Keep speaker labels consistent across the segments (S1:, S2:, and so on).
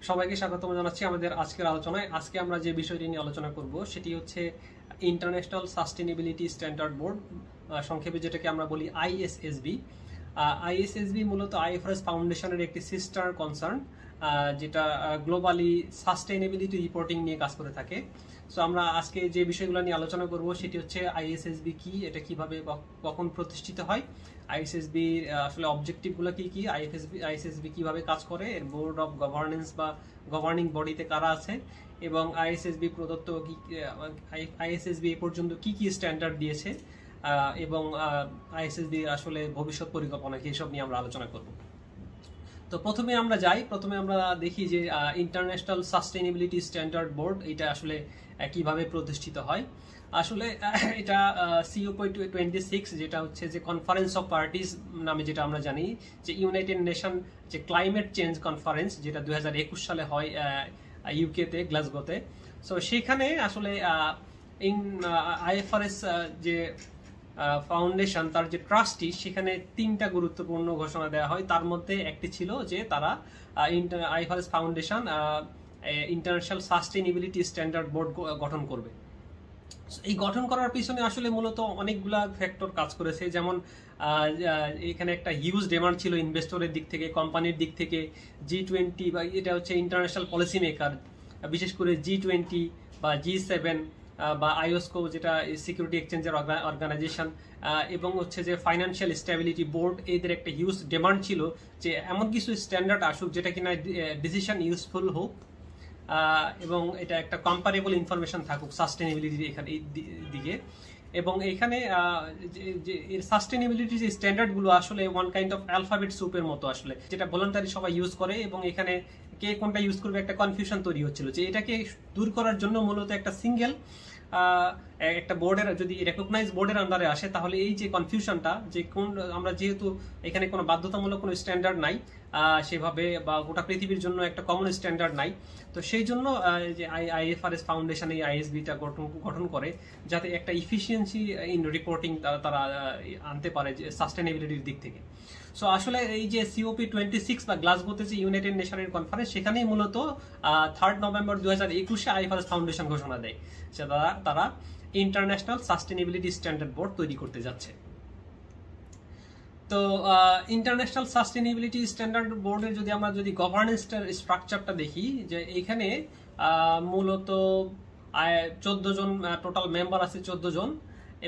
S1: সবাইকে স্বাগতম জানাচ্ছি আমাদের আজকের আলোচনায়। আজকে আমরা যে বিষয়টি নিয়ে আলোচনা করব সেটি হচ্ছে ইন্টারন্যাশনাল সাস্টেনেবিলিটি স্ট্যান্ডার্ড বোর্ড, সংক্ষেপে যেটাকে আমরা বলি আইএসএসবি। আইএসএসবি মূলত আইএফআরএস ফাউন্ডেশনের একটি সিস্টার কনসার্ন, যেটা গ্লোবালি সাস্টেনেবিলিটি রিপোর্টিং নিয়ে কাজ করে থাকে। সো আমরা আজকে যে বিষয়গুলো নিয়ে আলোচনা করব সেটি হচ্ছে আইএসএসবি কি, এটা কিভাবে কখন প্রতিষ্ঠিত হয়, আইএসএসবি আসলে অবজেক্টিভগুলো কি কি, আইএসএসবি কিভাবে কাজ করে, এর বোর্ড অফ গভর্নেন্স বা গভর্নিং বডিতে কারা আছে, এবং আইএসএসবি প্রদত্ত আইএসএসবি এ পর্যন্ত কি কি স্ট্যান্ডার্ড দিয়েছে, এবং আইএসএসবি আসলে ভবিষ্যৎ পরিকল্পনা কি, এসব নিয়ে আমরা আলোচনা করব। তো প্রথমে আমরা দেখি যে ইন্টারন্যাশনাল সাস্টেনেবিলিটি স্ট্যান্ডার্ড বোর্ড এটা আসলে কিভাবে প্রতিষ্ঠিত হয়। আসলে এটা COP26, যেটা হচ্ছে যে কনফারেন্স অফ পার্টিস নামে যেটা আমরা জানি, যে ইউনাইটেড নেশন যে ক্লাইমেট চেঞ্জ কনফারেন্স, যেটা 2021 সালে হয় ইউকেতে, গ্লাসগোতে। সো সেখানে আসলে আইএফআরএস যে ফাউন্ডেশন, তার যে ট্রাস্টি, সেখানে 3টা গুরুত্বপূর্ণ ঘোষণা দেওয়া হয়। তার মধ্যে একটি ছিল যে তারা IFRS foundation international sustainability standard board গঠন করবে। এই গঠন করার পিছনে আসলে মূলত অনেকগুলা ফ্যাক্টর কাজ করেছে। যেমন এখানে একটা হিউজ ডিমান্ড ছিল ইনভেস্টরের দিক থেকে, কোম্পানির দিক থেকে। G20 বা এটা হচ্ছে ইন্টারন্যাশনাল পলিসি মেকার, বিশেষ করে G20 বা G7 বা আইওসকো, যেটা সিকিউরিটি এক্সচেঞ্জের অর্গানাইজেশন, এবং হচ্ছে যে ফাইন্যান্সিয়াল স্টেবিলিটি বোর্ড, এদের একটা হিউজ ডিমান্ড ছিল যে এমন কিছু স্ট্যান্ডার্ড আসুক যেটা কিনা ডিসিশন ইউজফুল হোক, এবং এটা একটা কম্পারেবল ইনফরমেশন থাকুক সাস্টেনেবিলিটির এখানে এই দিকে। এবং এখানে এর সাস্টেনেবিলিটি যে স্ট্যান্ডার্ডগুলো আসলে ওয়ান কাইন্ড অফ অ্যালফাবেট সুপের মতো, আসলে যেটা ভলান্টারি সবাই ইউজ করে, এবং এখানে কে কোনটা ইউজ করবে একটা কনফিউশন তৈরি হচ্ছিল। যে এটাকে দূর করার জন্য মূলত একটা সিঙ্গেল একটা বোর্ডের, যদি রেকগনাইজ বোর্ডের আন্ডারে আসে, তাহলে এই যে কনফিউশনটা, যে কোন আমরা যেহেতু এখানে কোনো বাধ্যতামূলক কোনো স্ট্যান্ডার্ড নাই সেভাবে, বা গোটা পৃথিবীর জন্য একটা কমন স্ট্যান্ডার্ড নাই, তো সেই জন্য যে আইএফআরএস ফাউন্ডেশন এই আইএসবিটা গঠন করে, যাতে একটা ইফিসিয়েন্সি ইন রিপোর্টিং তারা আনতে পারে যে সাস্টেনেবিলিটির দিক থেকে। সো আসলে এই যে COP26 বা গ্লাসগোতে যে ইউনাইটেড নেশনের কনফারেন্স, সেখানেই মূলত 3 নভেম্বর 2021 আইএফআরএস ফাউন্ডেশন ঘোষণা দেয় যে তারা ইন্টারন্যাশনাল সাস্টেনেবিলিটি স্ট্যান্ডার্ড বোর্ড তৈরি করতে যাচ্ছে। তো ইন্টারন্যাশনাল সাস্টেনেবিলিটি স্ট্যান্ডার্ড বোর্ডের যদি গভর্নেন্স স্ট্রাকচারটা দেখি, যে এখানে মূলত 14 জন টোটাল মেম্বার আছে, 14 জন,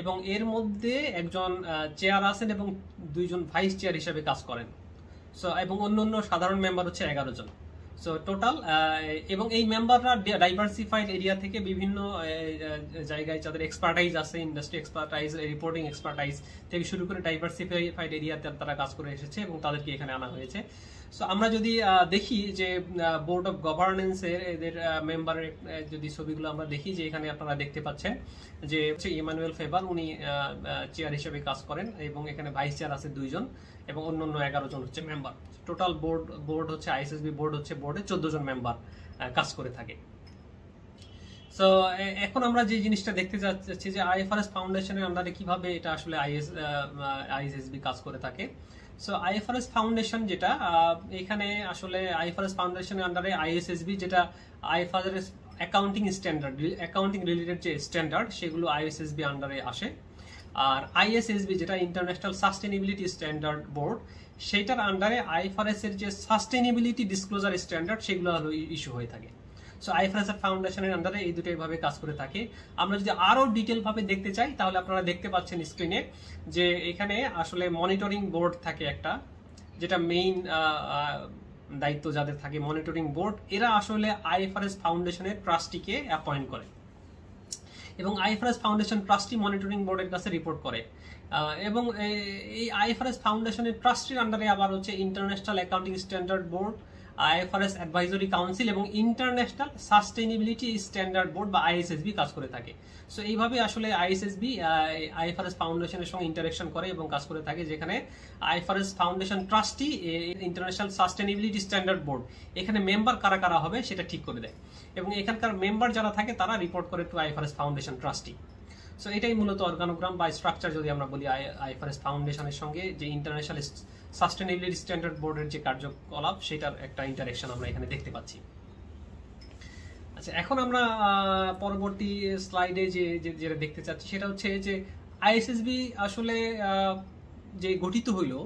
S1: এবং এর মধ্যে একজন চেয়ার আছেন এবং 2 জন ভাইস চেয়ার হিসেবে কাজ করেন। সো এবং অন্য সাধারণ মেম্বার হচ্ছে 11 জন। সো টোটাল, এবং এই মেম্বাররা ডাইভার্সিফাইড এরিয়া থেকে, বিভিন্ন জায়গায় যাদের এক্সপার্টাইজ আছে, ইন্ডাস্ট্রি এক্সপার্টাইজ, রিপোর্টিং এক্সপার্টাইজ থেকে শুরু করে ডাইভার্সিফাইড এরিয়াতে তারা কাজ করে এসেছে এবং তাদেরকে এখানে আনা হয়েছে। সো আমরা যদি দেখি যে বোর্ড অফ গভর্নেন্সের এদের মেম্বারের যদি ছবিগুলো আমরা দেখি, যে এখানে আপনারা দেখতে পাচ্ছেন যে হচ্ছে ইমানুয়েল ফেবার, উনি চেয়ার হিসেবে কাজ করেন, এবং এখানে ভাইস চেয়ার আছে 2 জন, এবং অন্য 11 জন হচ্ছে মেম্বার। টোটাল বোর্ড হচ্ছে আইএসএসবি বোর্ড হচ্ছে, বোর্ডে 14 জন মেম্বার কাজ করে থাকে। সো এখন আমরা যে জিনিসটা দেখতে যাচ্ছি, যে আইএফআরএস ফাউন্ডেশনের আন্ডারে কিভাবে এটা আসলে আইএসএসবি কাজ করে থাকে। সো আইএফআরএস ফাউন্ডেশন যেটা, এখানে আসলে আইএফআরএস ফাউন্ডেশনের আন্ডারে আইএসএসবি, যেটা IFRS accounting standard, accounting related যে স্ট্যান্ডার্ড, সেগুলো আইএসএসবি আন্ডারে আসে। আর আইএসএসবি যেটা ইন্টারন্যাশনাল সাস্টেনেবিলিটি স্ট্যান্ডার্ড বোর্ড, সেটার আন্ডারে আইএফআরএস এর যে সাস্টেনেবিলিটি ডিসক্লোজার স্ট্যান্ডার্ড, সেগুলো ইস্যু হয়ে থাকে। সো আইএফআরএস ফাউন্ডেশনের আন্ডারে এই দুটোই ভাবে কাজ করে থাকে। আমরা যদি আরো ডিটেল ভাবে দেখতে চাই, তাহলে আপনারা দেখতে পাচ্ছেন স্ক্রিনে যে এখানে আসলে মনিটরিং বোর্ড থাকে একটা, যেটা মেইন দায়িত্ব যাদের থাকে, মনিটরিং বোর্ড, এরা আসলে আইএফআরএস ফাউন্ডেশনের ট্রাস্টিকে অ্যাপয়েন্ট করে, এবং আইএফআরএস ফাউন্ডেশন ট্রাস্টি মনিটরিং বোর্ডের কাছে রিপোর্ট করে। এবং এই আইএফআরএস ফাউন্ডেশনের ট্রাস্টির আন্ডারে আবার হচ্ছে international accounting standard board, IFRS advisory council এবং ইন্টারন্যাশনাল সাস্টেনেবিলিটি স্ট্যান্ডার্ড বোর্ড বা আইএসএসবি কাজ করে থাকে। সো এইভাবে আসলে আইএসএসবি আইএফআরএস ফাউন্ডেশনের সঙ্গে ইন্টারেকশন করে এবং কাজ করে থাকে, যেখানে IFRS foundation trustee international sustainability standard board, এখানে মেম্বার কারা কারা হবে সেটা ঠিক করে দেয়, এবং এখানকার মেম্বার যারা থাকে তারা রিপোর্ট করে to IFRS foundation trustee. So এটাই মূলত অর্গানোগ্রাম বা স্ট্রাকচার, যদি আমরা বলি আইএফআরএস ফাউন্ডেশনের সঙ্গে যে ইন্টারন্যাশনাল সাস্টেনেবিলিটি স্ট্যান্ডার্ড বোর্ডের যে কার্যকলাপ, সেটার একটা ইন্টারেকশন আমরা এখানে দেখতে পাচ্ছি। আচ্ছা, এখন আমরা পরবর্তী স্লাইডে যেটা দেখতে চাচ্ছি সেটা হচ্ছে যে আইএসএসবি আসলে যে গঠিত হইলো,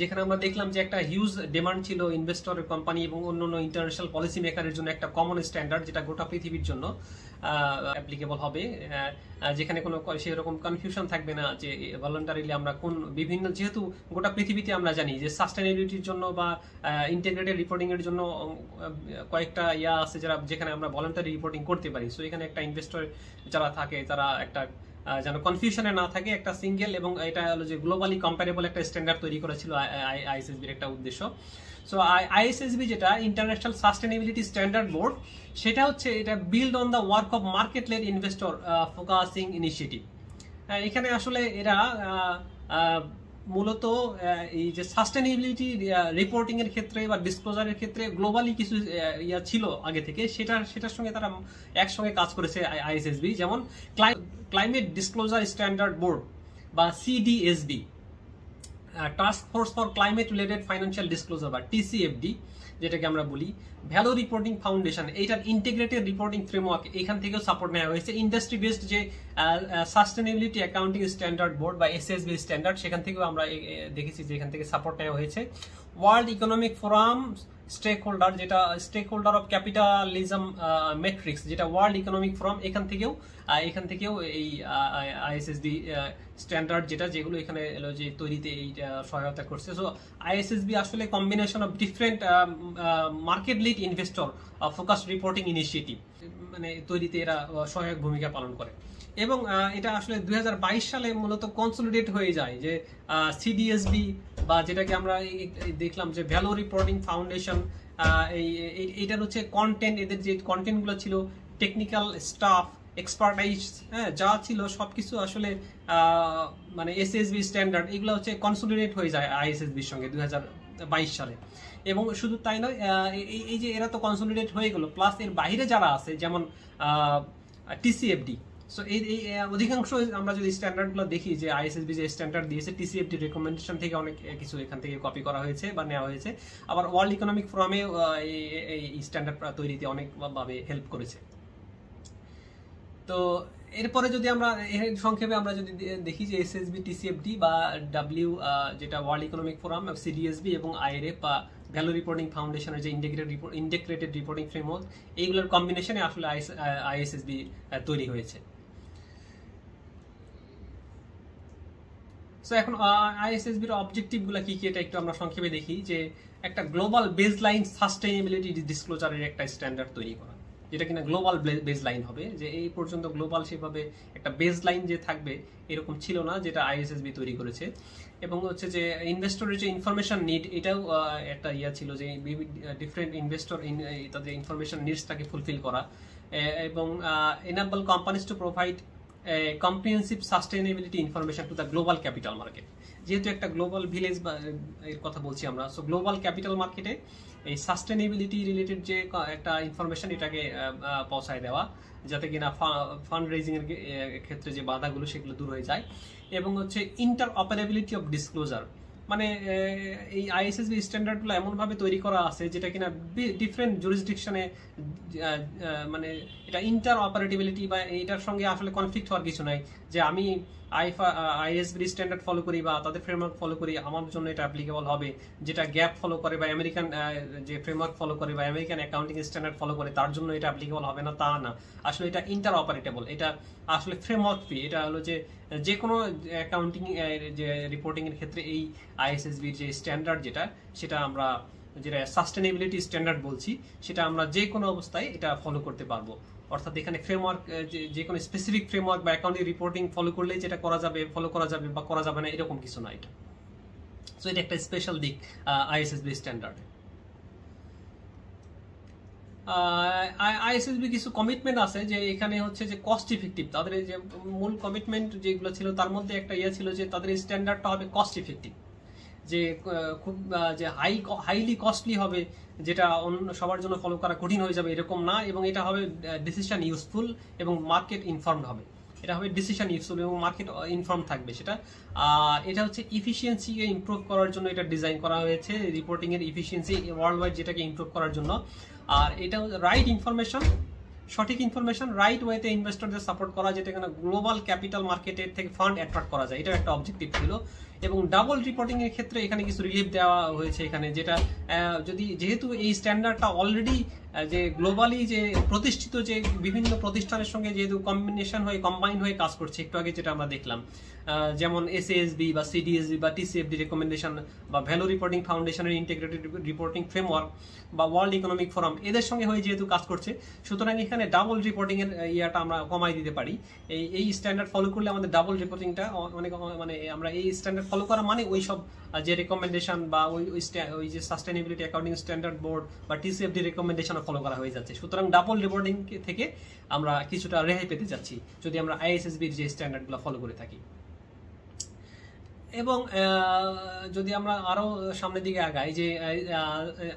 S1: যেখানে আমরা দেখলাম যে একটা হিউজ ডিমান্ড ছিল ইনভেস্টরের, কোম্পানি এবং অন্যান্য ইন্টারন্যাশনাল পলিসি মেকারের জন্য একটা কমন স্ট্যান্ডার্ড যেটা গোটা পৃথিবীর জন্য অ্যাপ্লিকেবল হবে, যেখানে কোনো সেরকম কনফিউশন থাকবে না যে ভলান্টারিলি আমরা কোন বিভিন্ন, যেহেতু গোটা পৃথিবীতে আমরা জানি যে সাস্টেনেবিলিটির জন্য বা ইন্টিগ্রেটেড রিপোর্টিং এর জন্য কয়েকটা ইয়া আছে যারা, যেখানে আমরা ভলান্টারি রিপোর্টিং করতে পারি। সো এখানে একটা ইনভেস্টর যারা থাকে তারা একটা যেন কনফিউশনে না থাকে, একটা সিঙ্গেল এবং এটা হলো যে গ্লোবালি কম্পারেবল একটা স্ট্যান্ডার্ড তৈরি করেছিল আইএসএসবির একটা উদ্দেশ্য। সো আইএসএসবি যেটা ইন্টারন্যাশনাল সাস্টেনেবিলিটি স্ট্যান্ডার্ড বোর্ড, সেটা হচ্ছে এটা build on the work of market led investor focusing initiative. এখানে আসলে এরা মূলত এই যে সাস্টেনেবিলিটি রিপোর্টিং এর ক্ষেত্রে বা ডিসক্লোজারের ক্ষেত্রে গ্লোবালি কিছু ইয়া ছিল আগে থেকে, সেটার সঙ্গে তারা একসঙ্গে কাজ করেছে আইএসএসবি। যেমন ক্লাইমেট ডিসক্লোজার স্ট্যান্ডার্ড বোর্ড বা CDSB, task force for climate related financial disclosure বা টিসিএফডি যেটাকে আমরা বলি, ভ্যালু রিপোর্টিং ফাউন্ডেশন, এইটার ইন্টিগ্রেটেড রিপোর্টিং ফ্রেমওয়ার্ক এখান থেকেও সাপোর্ট নেওয়া হয়েছে। ইন্ডাস্ট্রি বেসড যে সাস্টেনেবিলিটি অ্যাকাউন্টিং স্ট্যান্ডার্ড বোর্ড বা এসএসবি স্ট্যান্ডার্ড, সেখান থেকেও আমরা দেখেছি যে এখান থেকে সাপোর্ট নেওয়া হয়েছে। World economic forum stakeholder, যেটা stakeholder of capitalism metrics, যেটা ওয়ার্ল্ড ইকোনমিক ফোরাম, এখান থেকেও এই আইএসএসবি স্ট্যান্ডার্ড যেগুলো এখানে যে তৈরিতে এই সহায়তা করছে। সো আইএসএসবি আসলে combination of different market lead investor focused reporting initiative মানে তৈরিতে এরা সহায়ক ভূমিকা পালন করে। এবং এটা আসলে 2022 সালে মূলত কনসলিডেট হয়ে যায় যে সিডিএসবি বা যেটাকে আমরা দেখলাম যে ভ্যালু রিপোর্টিং ফাউন্ডেশন, এইটার হচ্ছে কন্টেন্ট, এদের যে কন্টেন্টগুলো ছিল, টেকনিক্যাল স্টাফ, এক্সপার্টাইজ, যা ছিল সবকিছু আসলে মানে এসএসবি স্ট্যান্ডার্ড, এগুলো হচ্ছে কনসলিডেট হয়ে যায় আইএসএসবির সঙ্গে 2022 সালে। এবং শুধু তাই নয়, এই যে এরা তো কনসলিডেট হয়ে গেল, প্লাস এর বাইরে যারা আছে যেমন টিসিএফডি। সো এই অধিকাংশ আমরা যদি স্ট্যান্ডার্ডগুলো দেখি যে আইএসএসবি যে স্ট্যান্ডার্ড দিয়েছে, টিসিএফডি রেকমেন্ডেশন থেকে অনেক কিছু এখান থেকে কপি করা হয়েছে বা নেওয়া হয়েছে। আবার ওয়ার্ল্ড ইকোনমিক ফোরামে এই স্ট্যান্ডার্ড তৈরিতে অনেকভাবে হেল্প করেছে। তো এরপরে যদি আমরা সংক্ষেপে আমরা যদি দেখি যে এসএসবি, টিসিএফডি বা ডাব্লিউ যেটা ওয়ার্ল্ড ইকোনমিক ফোরাম, সিডিএসবি এবং আইআরএফ বা ভ্যালু রিপোর্টিং ফাউন্ডেশনের যে ইন্টিগ্রেটেড রিপোর্টিং ফ্রেমওয়ার্ক, এইগুলোর কম্বিনেশনে আসলে আইএসএসবি তৈরি হয়েছে। সো এখন আইএসএসবির অবজেক্টিভগুলো কি কি এটা একটু আমরা সংক্ষেপে দেখি। যে একটা গ্লোবাল বেসলাইন সাস্টেনেবিলিটি ডিসক্লোজারের একটা স্ট্যান্ডার্ড তৈরি করা, যেটা কিনা গ্লোবাল বেসলাইন হবে। যে এই পর্যন্ত গ্লোবাল সেভাবে একটা বেসলাইন যে থাকবে এরকম ছিল না, যেটা আইএসএসবি তৈরি করেছে। এবং হচ্ছে যে ইনভেস্টরের যে ইনফরমেশন নিড, এটাও একটা ইয়া ছিল যে ডিফারেন্ট ইনভেস্টর তাদের ইনফরমেশন নিডসটাকে ফুলফিল করা। এবং enable companies to provide comprehensive sustainability information to the global capital market. যেহেতু একটা গ্লোবাল ভিলেজ বা এর কথা বলছি আমরা, সো গ্লোবাল ক্যাপিটাল মার্কেটে এই সাস্টেনেবিলিটি রিলেটেড যে একটা ইনফরমেশন এটাকে পৌঁছায় দেওয়া, যাতে কিনা ফান্ড রেজিং এর ক্ষেত্রে যে বাধাগুলো সেগুলো দূর হয়ে যায়। এবং হচ্ছে ইন্টার অপারেবিলিটি অফ ডিসক্লোজার, মানে এই আইএসএসবি স্ট্যান্ডার্ডগুলো এমনভাবে তৈরি করা আছে যেটা কিনা ডিফারেন্ট জুরিসডিকশনে মানে এটা ইন্টার অপারেটিবিলিটি বা এটার সঙ্গে আসলে কনফ্লিক্ট হওয়ার কিছু নাই। যে আমি আইএসবি স্ট্যান্ডার্ড ফলো করি বা তাদের ফ্রেমওয়ার্ক ফলো করি, আমার জন্য এটা অ্যাপ্লিকেবল হবে। যেটা গ্যাপ ফলো করে বা আমেরিকান যে ফ্রেমওয়ার্ক ফলো করে বা আমেরিকান অ্যাকাউন্টিং স্ট্যান্ডার্ড ফলো করে, তার জন্য এটা অ্যাপ্লিকেবল হবে না, তা না। আসলে এটা ইন্টার অপারেটেবল, এটা আসলে ফ্রেমওয়ার্ক ফি। এটা হলো যে কোনো অ্যাকাউন্টিং যে রিপোর্টিং এর ক্ষেত্রে এই আইএসএসবির যে স্ট্যান্ডার্ড সেটা আমরা যেটা সাস্টেনেবিলিটি স্ট্যান্ডার্ড বলছি, সেটা আমরা যে কোনো অবস্থায় এটা ফলো করতে পারবো। অর্থাৎ এখানে ফ্রেমওয়ার্ক যে কোনো স্পেসিফিক ফ্রেমওয়ার্ক বা অ্যাকাউন্টিং রিপোর্টিং ফলো করলেই যেটা ফলো করা যাবে বা করা যাবে না এরকম কিছু না এটা। সো এটা একটা স্পেশাল দিক আইএসএসবি স্ট্যান্ডার্ড। আইএসএসবি কিছু কমিটমেন্ট আছে যে এখানে হচ্ছে যে কস্ট ইফেক্টিভ। তাদের যে মূল কমিটমেন্ট যেগুলো ছিল তার মধ্যে একটা ইয়ে ছিল যে তাদের স্ট্যান্ডার্ডটা হবে কস্ট ইফেক্টিভ, যে খুব যে হাইলি কস্টলি হবে, যেটা অন্য সবার জন্য ফলো করা কঠিন হয়ে যাবে এরকম না। এবং এটা হবে ডিসিশন ইউজফুল এবং মার্কেট ইনফর্মড হবে। এটা হবে ডিসিশন ইউজফুল এবং মার্কেট ইনফর্ম থাকবে সেটা। এটা হচ্ছে ইফিসিয়েন্সি ইমপ্রুভ করার জন্য এটা ডিজাইন করা হয়েছে, রিপোর্টিং এর ইফিসিয়েন্সি ওয়ার্ল্ড ওয়াইড যেটাকে ইমপ্রুভ করার জন্য। আর এটা রাইট ইনফরমেশন সঠিক ইনফরমেশন রাইট ওয়েতে ইনভেস্টরদের সাপোর্ট করা, যেটা কিনা গ্লোবাল ক্যাপিটাল মার্কেটের থেকে ফান্ড অ্যাট্রাক্ট করা যায়, এটা একটা অবজেক্টিভ ছিল। এবং ডাবল রিপোর্টিং এর ক্ষেত্রে এখানে কিছু রিলিফ দেওয়া হয়েছে এখানে, যেটা যেহেতু এই স্ট্যান্ডার্ডটা অলরেডি যে গ্লোবালি যে প্রতিষ্ঠিত যে বিভিন্ন প্রতিষ্ঠানের সঙ্গে যেহেতু কম্বাইন হয়ে কাজ করছে, একটু আগে যেটা আমরা দেখলাম, যেমন এসএএসবি বা সিডিএসবি বা টিসিএফডি রেকমেন্ডেশন বা ভ্যালু রিপোর্টিং ফাউন্ডেশনের ইন্টিগ্রেটেড রিপোর্টিং ফ্রেমওয়ার্ক বা ওয়ার্ল্ড ইকোনমিক ফোরাম, এদের সঙ্গে হয়ে যেহেতু কাজ করছে, সুতরাং এখানে ডাবল রিপোর্টিং এর ইয়াটা আমরা কমাই দিতে পারি। এই স্ট্যান্ডার্ড ফলো করলে আমাদের ডাবল রিপোর্টিংটা অনেক, মানে আমরা এই স্ট্যান্ডার্ড ফলো করা মানে ওই সব যে রেকমেন্ডেশন বা ওই যে সাস্টেনেবিলিটি অ্যাকাউন্টিং স্ট্যান্ডার্ড বোর্ড বা টিসিএফডি রেকমেন্ডেশন ফলো করা হয়ে যাচ্ছে। সুতরাং ডাবল রিপোর্টিং থেকে আমরা কিছুটা রেহাই পেতে যাচ্ছি যদি আমরা আইএসএসবির যে স্ট্যান্ডার্ডগুলো ফলো করে থাকি। এবং যদি আমরা আরো সামনের দিকে আগাই, যে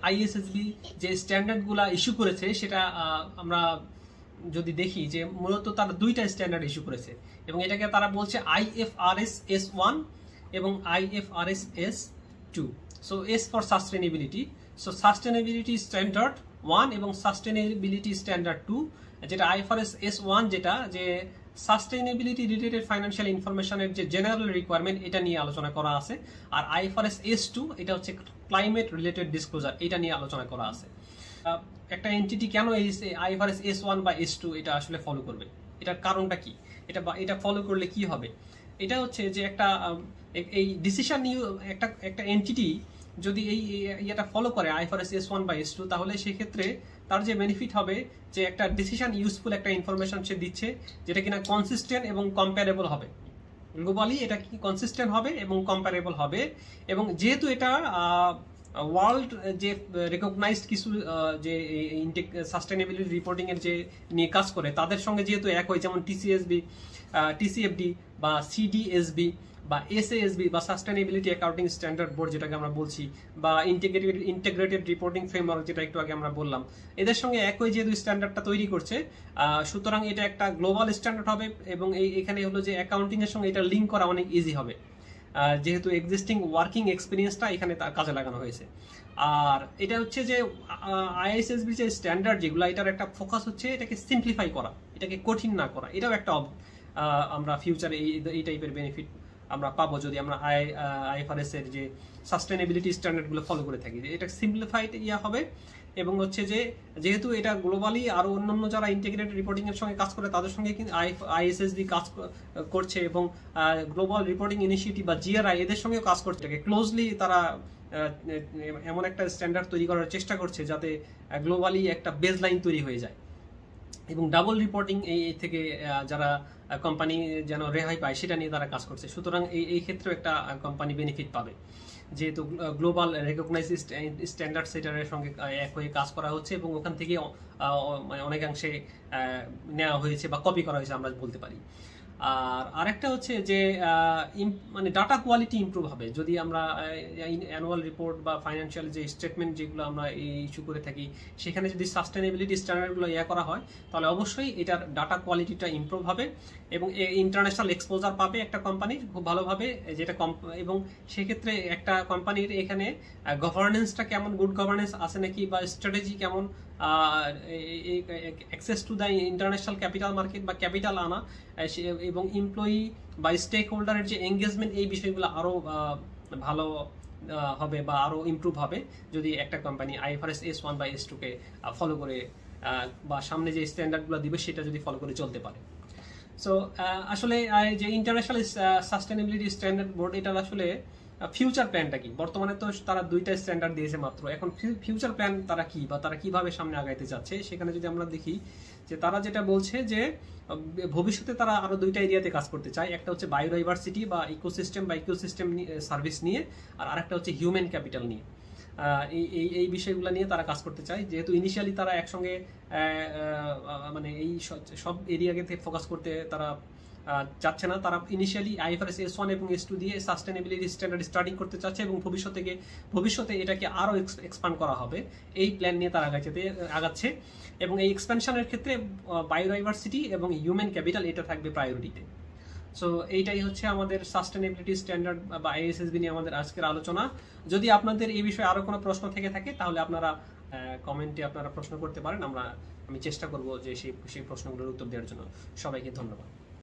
S1: আইএসএসবি যে স্ট্যান্ডার্ডগুলো ইস্যু করেছে সেটা আমরা যদি দেখি যে মূলত তারা দুইটা স্ট্যান্ডার্ড ইস্যু করেছে, এবং এটাকে তারা বলছে IFRS S1 এবং IFRS S2। So S for sustainability, so sustainability standard 1 এবং সাস্টেনেবিলিটি স্ট্যান্ডার্ড 2, যেটা IFRS S1 যেটা যে সাস্টেনেবিলিটি রিলেটেড ফাইন্যান্সিয়াল ইনফরমেশনের যে জেনারেল রিকোয়ারমেন্ট, এটা নিয়ে আলোচনা করা আছে। আর IFRS S2 এটা হচ্ছে ক্লাইমেট রিলেটেড ডিসক্লোজার, এটা নিয়ে আলোচনা করা আছে। একটা এন্টিটি কেন এই IFRS S1 বা S2 এটা আসলে ফলো করবে, এটার কারণটা কি, এটা ফলো করলে কি হবে? এটা হচ্ছে যে একটা এই ডিসিশন একটা এন্টিটি যদি এই ইয়েটা ফলো করে IFRS S1 বা S2, তাহলে সেক্ষেত্রে তার যে বেনিফিট হবে যে একটা ডিসিশন ইউজফুল একটা ইনফরমেশন সে দিচ্ছে, যেটা কিনা কনসিস্টেন্ট এবং কম্পারেবল হবে, গ্লোবালি এটা কি কনসিস্টেন্ট হবে এবং কম্পারেবল হবে। এবং যেহেতু এটা ওয়ার্ল্ড যে রেকগনাইজড কিছু যে সাস্টেনেবিলিটি রিপোর্টিং এর যে নিয়ে কাজ করে তাদের সঙ্গে যেহেতু এক হয়, যেমন টিসিএফডি বা সিডিএসবি বা এসএএসবি বা সাস্টেনেবিলিটি অ্যাকাউন্টিং স্ট্যান্ডার্ড বোর্ড যেটাকে আমরা বলছি, বা ইন্টিগ্রেটেড রিপোর্টিং ফ্রেমওয়ার্ক যেটা একটু আগে আমরা বললাম, এদের সঙ্গে একই যেহেতু স্ট্যান্ডার্ডটা তৈরি করছে, সুতরাং এটা একটা গ্লোবাল স্ট্যান্ডার্ড হবে। এবং এখানে হলো যে অ্যাকাউন্টিং এর সঙ্গে এটা লিঙ্ক করা অনেক ইজি হবে, যেহেতু এক্সিস্টিং ওয়ার্কিং এক্সপিরিয়েন্সটা এখানে কাজে লাগানো হয়েছে। আর এটা হচ্ছে যে আইএসএসবি যে স্ট্যান্ডার্ড যেগুলো, এটার একটা ফোকাস হচ্ছে এটাকে সিম্পলিফাই করা, এটাকে কঠিন না করা। এটাও একটা আমরা ফিউচারে এই টাইপের বেনিফিট আমরা পাবো যদি আমরা IFRS এর যে সাস্টেনেবিলিটি স্ট্যান্ডার্ডগুলো ফলো করে থাকি, এটা সিম্পলিফাইড হবে। এবং হচ্ছে যে যেহেতু এটা গ্লোবালি আরো অন্যান্য যারা ইন্টিগ্রেটেড রিপোর্টিং এর সঙ্গে কাজ করে তাদের সঙ্গে কিন্তু আইএসএসবি কাজ করছে, এবং গ্লোবাল রিপোর্টিং ইনিশিয়েটিভ বা GRI এদের সঙ্গেও কাজ করছে, ক্লোজলি তারা এমন একটা স্ট্যান্ডার্ড তৈরি করার চেষ্টা করছে যাতে গ্লোবালি একটা বেসলাইন তৈরি হয়ে যায়। এবং ডাবল রিপোর্টিং এই থেকে যারা কোম্পানি যেন রেহাই পায় সেটা নিয়ে তারা কাজ করছে। সুতরাং এই ক্ষেত্রে একটা কোম্পানি বেনিফিট পাবে, যেহেতু গ্লোবাল রেকগনাইজ স্ট্যান্ডার্ড সেটারের সঙ্গে এক হয়ে কাজ করা হচ্ছে, এবং ওখান থেকে অনেকাংশে নেওয়া হয়েছে বা কপি করা হয়েছে আমরা বলতে পারি। আর আরেকটা হচ্ছে যে মানে ডাটা কোয়ালিটি ইমপ্রুভ হবে যদি আমরা অ্যানুয়াল রিপোর্ট বা ফাইন্যান্সিয়াল যে স্টেটমেন্ট যেগুলো আমরা ইস্যু করে থাকি সেখানে যদি সাস্টেনেবিলিটি স্ট্যান্ডার্ডগুলো করা হয়, তাহলে অবশ্যই এটার ডাটা কোয়ালিটিটা ইমপ্রুভ হবে এবং ইন্টারন্যাশনাল এক্সপোজার পাবে একটা কোম্পানি খুব ভালোভাবে, যেটা এবং সেক্ষেত্রে একটা কোম্পানির এখানে গভর্নেন্সটা কেমন, গুড গভর্নেন্স আছে নাকি, বা স্ট্র্যাটেজি কেমন, access to the international capital market বা ক্যাপিটাল আনা, এবং এমপ্লয়ি বা স্টেক হোল্ডারের যে এঙ্গেজমেন্ট, এই বিষয়গুলো আরো ভালো হবে বা আরো ইমপ্রুভ হবে যদি একটা কোম্পানি IFRS S1 বা S2 কে ফলো করে বা সামনে যে স্ট্যান্ডার্ডগুলো দিবে সেটা যদি ফলো করে চলতে পারে। সো আসলে যে ইন্টারন্যাশনাল সাস্টেনেবিলিটি স্ট্যান্ডার্ড বোর্ড, এটার আসলে ফিউচার প্ল্যানটা কি? বর্তমানে তো তারা দুইটা স্ট্যান্ডার্ড দিয়েছে মাত্র, এখন ফিউচার প্ল্যান তারা কি বা তারা কিভাবে সামনে আগাইতে যাচ্ছে সেখানে যদি আমরা দেখি যে তারা যেটা বলছে যে ভবিষ্যতে তারা আরো দুইটা এরিয়াতে কাজ করতে চায়, একটা হচ্ছে বায়োডাইভার্সিটি বা ইকোসিস্টেম সার্ভিস নিয়ে, আর আরেকটা হচ্ছে হিউম্যান ক্যাপিটাল নিয়ে। এই বিষয়গুলো নিয়ে তারা কাজ করতে চায়, যেহেতু ইনিশিয়ালি তারা একসঙ্গে মানে এই সব এরিয়াকে ফোকাস করতে তারা চাচ্ছে না। তারা ইনিশিয়ালি IFRS S1 এবং S2 দিয়ে সাস্টেনেবিলিটি স্ট্যান্ডার্ড স্টার্টিং করতে চাচ্ছে এবং ভবিষ্যতে এটাকে আরো এক্সপ্যান্ড করা হবে, এই প্ল্যান নিয়ে তারা আগাচ্ছে। এবং এই এক্সপ্যানশনের ক্ষেত্রে বায়োডাইভার্সিটি এবং হিউম্যান ক্যাপিটাল এটা থাকবে প্রায়োরিটিতে। সো এইটাই হচ্ছে আমাদের সাস্টেনেবিলিটি স্ট্যান্ডার্ড বা ISSB নিয়ে আমাদের আজকের আলোচনা। যদি আপনাদের এই বিষয়ে আরো কোনো প্রশ্ন থেকে থাকে তাহলে আপনারা কমেন্টে আপনারা প্রশ্ন করতে পারেন, আমি চেষ্টা করব যে সেই প্রশ্নগুলোর উত্তর দেওয়ার জন্য। সবাইকে ধন্যবাদ।